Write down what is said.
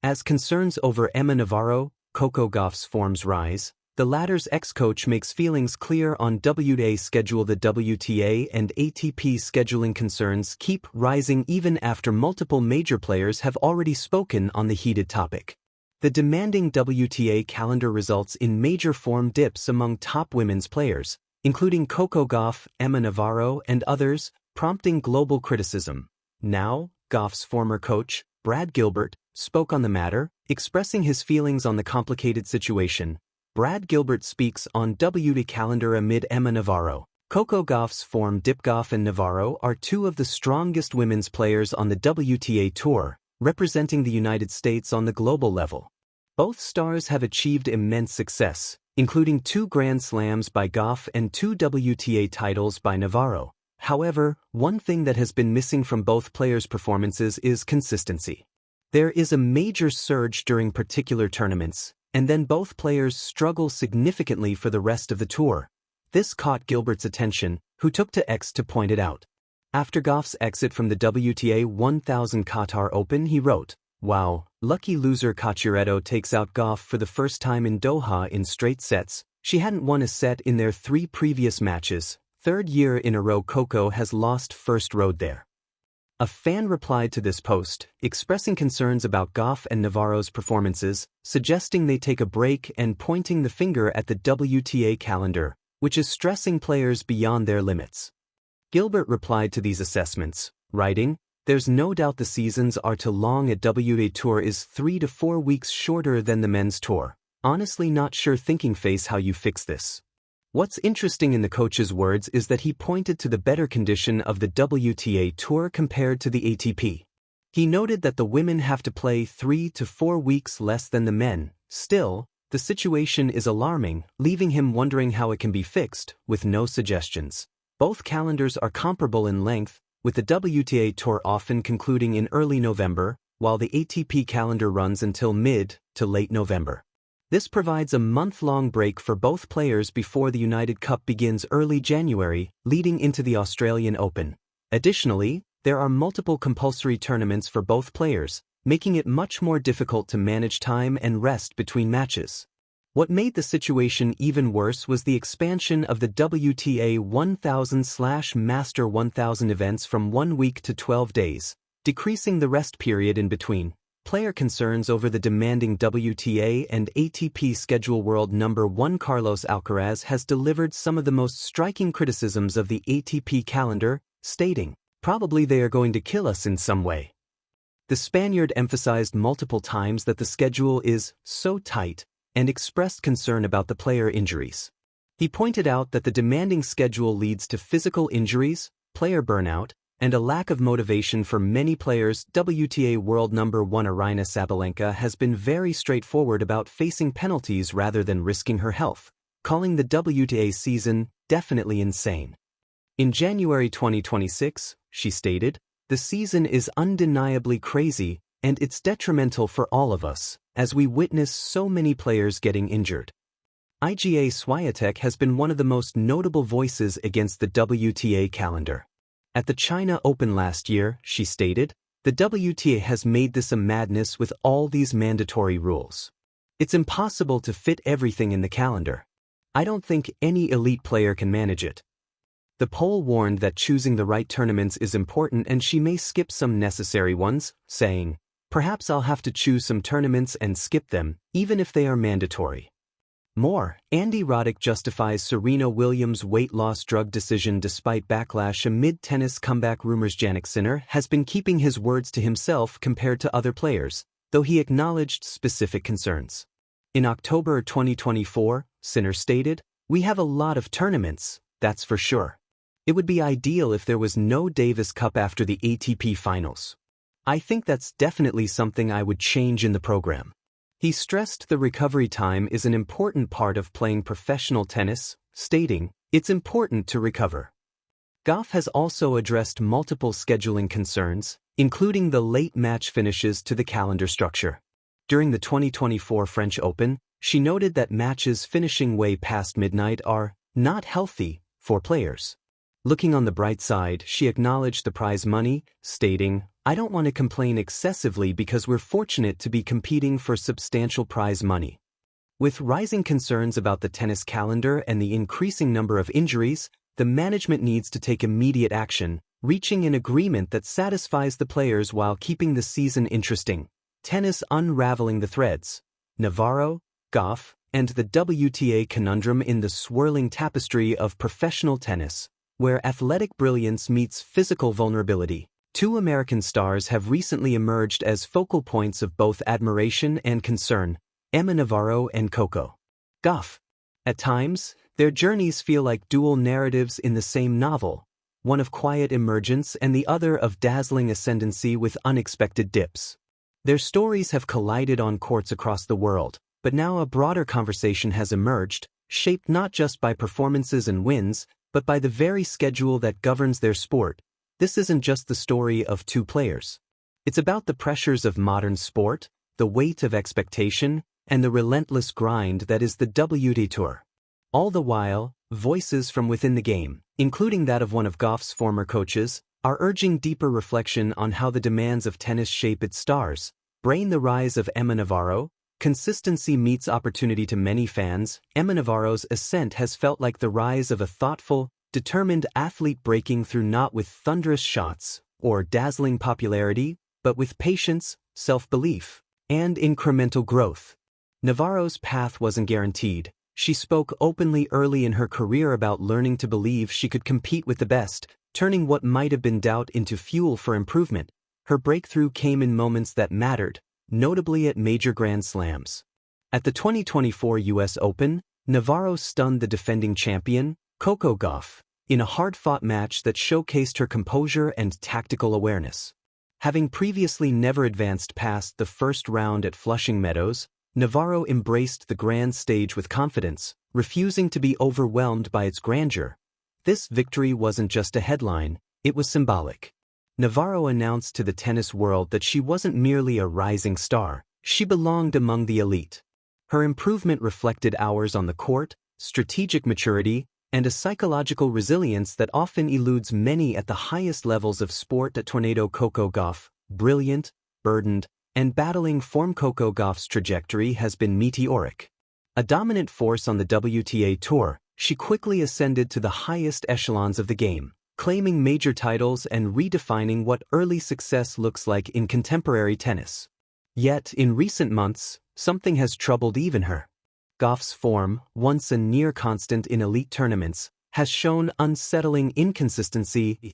As concerns over Emma Navarro, Coco Gauff's forms rise, the latter's ex-coach makes feelings clear on WTA schedule. The WTA and ATP scheduling concerns keep rising even after multiple major players have already spoken on the heated topic. The demanding WTA calendar results in major form dips among top women's players, including Coco Gauff, Emma Navarro, and others, prompting global criticism. Now, Gauff's former coach, Brad Gilbert, spoke on the matter, expressing his feelings on the complicated situation. Brad Gilbert speaks on WTA calendar amid Emma Navarro. Coco Gauff's form dip. Gauff and Navarro are two of the strongest women's players on the WTA Tour, representing the United States on the global level. Both stars have achieved immense success, including 2 Grand Slams by Gauff and 2 WTA titles by Navarro. However, one thing that has been missing from both players' performances is consistency. There is a major surge during particular tournaments, and then both players struggle significantly for the rest of the tour. This caught Gilbert's attention, who took to X to point it out. After Gauff's exit from the WTA 1000 Qatar Open, he wrote, "Wow, lucky loser. Cacciaretto takes out Gauff for the first time in Doha in straight sets. She hadn't won a set in their 3 previous matches. 3rd year in a row Coco has lost first road there." A fan replied to this post, expressing concerns about Gauff and Navarro's performances, suggesting they take a break and pointing the finger at the WTA calendar, which is stressing players beyond their limits. Gilbert replied to these assessments, writing, "There's no doubt the seasons are too long. A WTA Tour is 3 to 4 weeks shorter than the men's tour. Honestly not sure. Thinking face how you fix this." What's interesting in the coach's words is that he pointed to the better condition of the WTA Tour compared to the ATP. He noted that the women have to play 3 to 4 weeks less than the men. Still, the situation is alarming, leaving him wondering how it can be fixed, with no suggestions. Both calendars are comparable in length, with the WTA Tour often concluding in early November, while the ATP calendar runs until mid to late November. This provides a month-long break for both players before the United Cup begins early January, leading into the Australian Open. Additionally, there are multiple compulsory tournaments for both players, making it much more difficult to manage time and rest between matches. What made the situation even worse was the expansion of the WTA 1000/Master 1000 events from 1 week to 12 days, decreasing the rest period in between. Player concerns over the demanding WTA and ATP schedule. World number 1 Carlos Alcaraz has delivered some of the most striking criticisms of the ATP calendar, stating, "Probably they are going to kill us in some way." The Spaniard emphasized multiple times that the schedule is so tight and expressed concern about the player injuries. He pointed out that the demanding schedule leads to physical injuries, player burnout, and a lack of motivation for many players. WTA world number 1 Aryna Sabalenka has been very straightforward about facing penalties rather than risking her health, calling the WTA season definitely insane. In January 2026, she stated, "The season is undeniably crazy, and it's detrimental for all of us, as we witness so many players getting injured." Iga Swiatek has been one of the most notable voices against the WTA calendar. At the China Open last year, she stated, "The WTA has made this a madness with all these mandatory rules. It's impossible to fit everything in the calendar. I don't think any elite player can manage it." The poll warned that choosing the right tournaments is important and she may skip some necessary ones, saying, "Perhaps I'll have to choose some tournaments and skip them, even if they are mandatory." More, Andy Roddick justifies Serena Williams' weight loss drug decision despite backlash amid tennis comeback rumors. Jannik Sinner has been keeping his words to himself compared to other players, though he acknowledged specific concerns. In October 2024, Sinner stated, "We have a lot of tournaments, that's for sure. It would be ideal if there was no Davis Cup after the ATP finals. I think that's definitely something I would change in the program." He stressed the recovery time is an important part of playing professional tennis, stating, "It's important to recover." Gauff has also addressed multiple scheduling concerns, including the late match finishes to the calendar structure. During the 2024 French Open, she noted that matches finishing way past midnight are not healthy for players. Looking on the bright side, she acknowledged the prize money, stating, I don't want to complain excessively because we're fortunate to be competing for substantial prize money. With rising concerns about the tennis calendar and the increasing number of injuries, the management needs to take immediate action, reaching an agreement that satisfies the players while keeping the season interesting. Tennis unraveling the threads. Navarro, Gauff, and the WTA conundrum in the swirling tapestry of professional tennis, where athletic brilliance meets physical vulnerability. Two American stars have recently emerged as focal points of both admiration and concern: Emma Navarro and Coco Gauff. At times, their journeys feel like dual narratives in the same novel, one of quiet emergence and the other of dazzling ascendancy with unexpected dips. Their stories have collided on courts across the world, but now a broader conversation has emerged, shaped not just by performances and wins, but by the very schedule that governs their sport. This isn't just the story of two players. It's about the pressures of modern sport, the weight of expectation, and the relentless grind that is the WTA Tour. All the while, voices from within the game, including that of one of Gauff's former coaches, are urging deeper reflection on how the demands of tennis shape its stars. Brain the rise of Emma Navarro. Consistency meets opportunity to many fans. Emma Navarro's ascent has felt like the rise of a thoughtful, determined athlete breaking through not with thunderous shots or dazzling popularity, but with patience, self-belief, and incremental growth. Navarro's path wasn't guaranteed. She spoke openly early in her career about learning to believe she could compete with the best, turning what might have been doubt into fuel for improvement. Her breakthrough came in moments that mattered, notably at major Grand Slams. At the 2024 U.S. Open, Navarro stunned the defending champion, Coco Gauff, in a hard-fought match that showcased her composure and tactical awareness. Having previously never advanced past the first round at Flushing Meadows, Navarro embraced the grand stage with confidence, refusing to be overwhelmed by its grandeur. This victory wasn't just a headline, it was symbolic. Navarro announced to the tennis world that she wasn't merely a rising star, she belonged among the elite. Her improvement reflected hours on the court, strategic maturity, and a psychological resilience that often eludes many at the highest levels of sport. At Tornado Coco Gauff, brilliant, burdened, and battling form. Coco Gauff's trajectory has been meteoric. A dominant force on the WTA Tour, she quickly ascended to the highest echelons of the game, claiming major titles and redefining what early success looks like in contemporary tennis. Yet, in recent months, something has troubled even her. Gauff's form, once a near constant in elite tournaments, has shown unsettling inconsistency.